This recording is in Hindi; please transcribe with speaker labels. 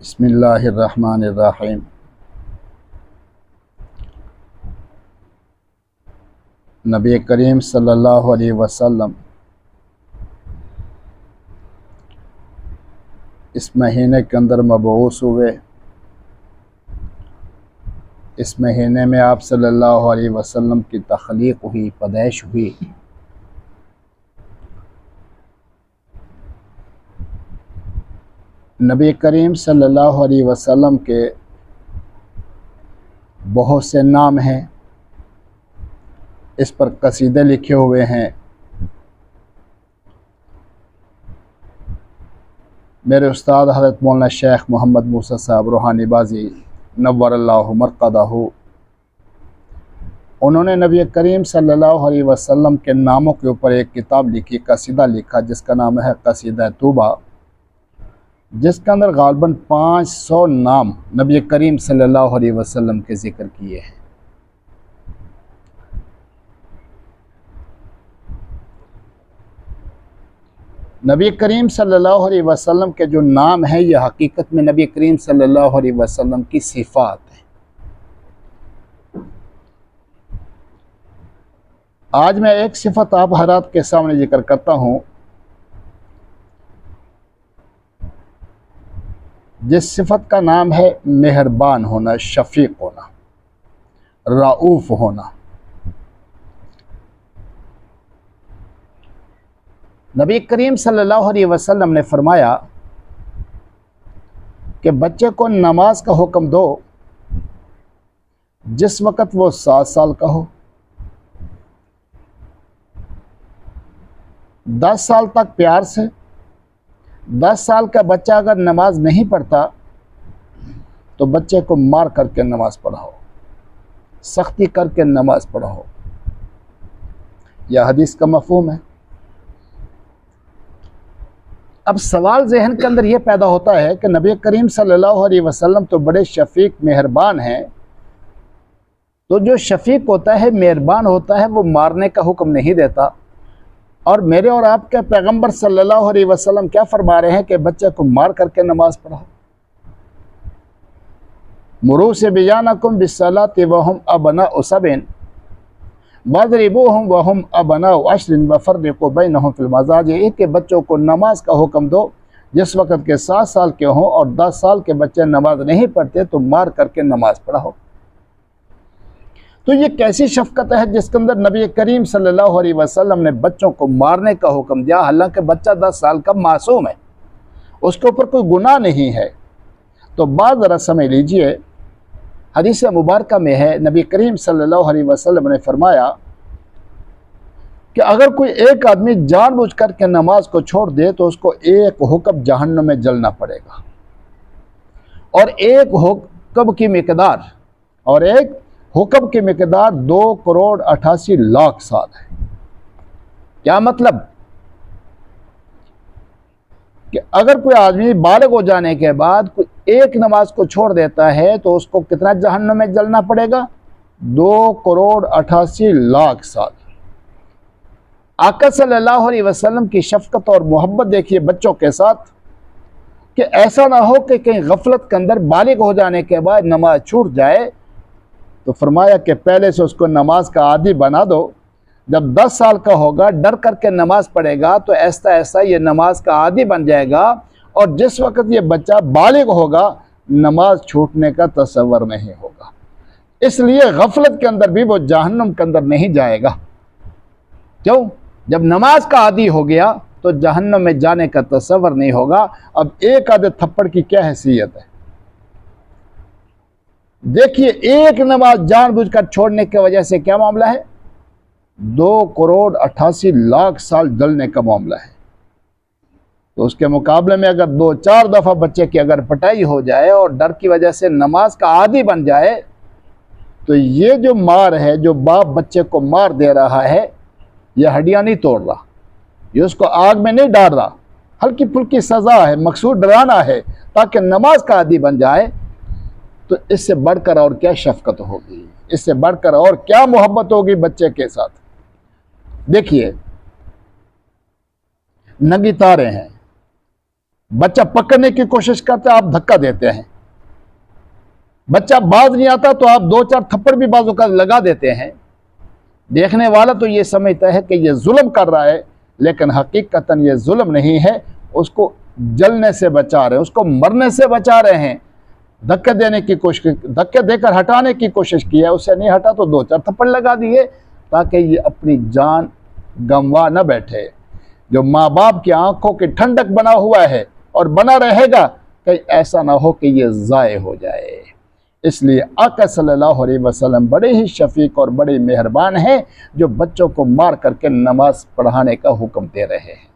Speaker 1: बिस्मिल्लाहिर्रहमानिर्रहीम। नबी करीम सल्लल्लाहु अलैहि वसल्लम इस महीने के अंदर मबऊस हुए। इस महीने में आप सल्लल्लाहु अलैहि वसल्लम की तख्लीक हुई, पैदाइश हुई। नबी करीम सल्लल्लाहु अलैहि वसल्लम के बहुत से नाम हैं, इस पर कसीदे लिखे हुए हैं। मेरे उस्ताद हज़रत मौलाना शेख मोहम्मद मूसा साहब रूहानी बाजी नव्वरल्लाहु मरक़दहू, उन्होंने नबी करीम सल्लल्लाहु अलैहि वसल्लम के नामों के ऊपर एक किताब लिखी, कसीदा लिखा, जिसका नाम है कसीदा तूबा, जिसके अंदर गालबन 500 नाम नबी करीम सल्लल्लाहु अलैहि वसल्लम के ज़िक्र किए हैं। नबी करीम सल्लल्लाहु अलैहि वसल्लम के जो नाम हैं, ये हकीकत में नबी करीम सल्लल्लाहु अलैहि वसल्लम की सिफ़ात है। आज मैं एक सिफत आप हज़रात के सामने जिक्र करता हूँ, जिस सिफत का नाम है मेहरबान होना, शफीक होना, रऊफ़ होना। नबी करीम सल्लल्लाहु अलैहि वसल्लम ने फरमाया कि बच्चे को नमाज का हुक्म दो जिस वक़्त वो 7 साल का हो। 10 साल तक प्यार से, 10 साल का बच्चा अगर नमाज नहीं पढ़ता तो बच्चे को मार करके नमाज पढ़ाओ, सख्ती करके नमाज पढ़ाओ। यह हदीस का मफ़हूम है। अब सवाल जहन के अंदर यह पैदा होता है कि नबी करीम सल्लल्लाहु अलैहि वसल्लम तो बड़े शफीक मेहरबान हैं, तो जो शफीक होता है, मेहरबान होता है, वो मारने का हुक्म नहीं देता। और मेरे और आपके पैगंबर सल्लल्लाहु अलैहि वसल्लम क्या फरमा रहे हैं कि बच्चे को मार करके नमाज पढ़ाओ। मुरू से बियानकुम बिस्सलाति वहुम अबनाउ सबइन वज़रिबूहुम वहुम अबनाउ अश्रिन वफ़र्रिक़ू बैनहुम फ़िल मज़ाजिअ, के बच्चों को नमाज का हुक्म दो जिस वक़्त के 7 साल के हों, और 10 साल के बच्चे नमाज नहीं पढ़ते तो मार करके नमाज पढ़ाओ। तो ये कैसी शफ़क़त है जिसके अंदर नबी करीम सल्लल्लाहु अलैहि वसल्लम ने बच्चों को मारने का हुक्म दिया, हालांकि बच्चा 10 साल का मासूम है, उसके ऊपर कोई गुनाह नहीं है। तो बात ज़रा समझ लीजिए, हदीस मुबारक में है, नबी करीम सल्लल्लाहु अलैहि वसल्लम ने फरमाया कि अगर कोई एक आदमी जानबूझकर के नमाज को छोड़ दे तो उसको एक हुक्म जहन्नम में जलना पड़ेगा, और एक हुक्म की मिकदार 2,88,00,000 साल है। क्या मतलब कि अगर कोई आदमी बालिग हो जाने के बाद कोई एक नमाज को छोड़ देता है तो उसको कितना जहन्नम में जलना पड़ेगा? 2,88,00,000 साल। आका सल्लल्लाहु अलैहि वसल्लम की शफकत और मोहब्बत देखिए बच्चों के साथ, कि ऐसा ना हो कि कहीं गफलत के अंदर बालिग हो जाने के बाद नमाज छूट जाए। तो फरमाया कि पहले से उसको नमाज का आदी बना दो। जब 10 साल का होगा, डर करके नमाज पढ़ेगा तो ऐसा ऐसा ये नमाज का आदी बन जाएगा, और जिस वक़्त ये बच्चा बालिग होगा नमाज छूटने का तसव्वुर नहीं होगा। इसलिए गफलत के अंदर भी वो जहन्नम के अंदर नहीं जाएगा। क्यों? जब नमाज का आदी हो गया तो जहन्नम में जाने का तसव्वुर नहीं होगा। अब एक आधे थप्पड़ की क्या हैसियत है? देखिए, एक नमाज जानबूझकर छोड़ने की वजह से क्या मामला है? 2,88,00,000 साल जलने का मामला है। तो उसके मुकाबले में अगर 2-4 दफ़ा बच्चे की अगर पिटाई हो जाए और डर की वजह से नमाज का आदी बन जाए, तो ये जो मार है, जो बाप बच्चे को मार दे रहा है, यह हड्डियां नहीं तोड़ रहा, ये उसको आग में नहीं डाल रहा, हल्की फुल्की सज़ा है, मकसूद डराना है ताकि नमाज का आदी बन जाए। तो इससे बढ़कर और क्या शफकत होगी, इससे बढ़कर और क्या मोहब्बत होगी बच्चे के साथ। देखिए, नंगी तारे हैं, बच्चा पकड़ने की कोशिश करता है, आप धक्का देते हैं। बच्चा बाज नहीं आता तो आप 2-4 थप्पड़ भी बाजू का लगा देते हैं। देखने वाला तो ये समझता है कि ये जुल्म कर रहा है, लेकिन हकीकतन ये जुल्म नहीं है, उसको जलने से बचा रहे हैं, उसको मरने से बचा रहे हैं। धक्के देने की कोशिश, धक्के देकर हटाने की कोशिश की है, उससे नहीं हटा तो 2-4 थप्पड़ लगा दिए, ताकि ये अपनी जान गंवा न बैठे। जो माँ बाप की आंखों की ठंडक बना हुआ है और बना रहेगा, कहीं ऐसा ना हो कि ये ज़ाय हो जाए। इसलिए आका सल्लल्लाहु अलैहि वसल्लम बड़े ही शफीक और बड़े मेहरबान हैं, जो बच्चों को मार करके नमाज पढ़ाने का हुक्म दे रहे हैं।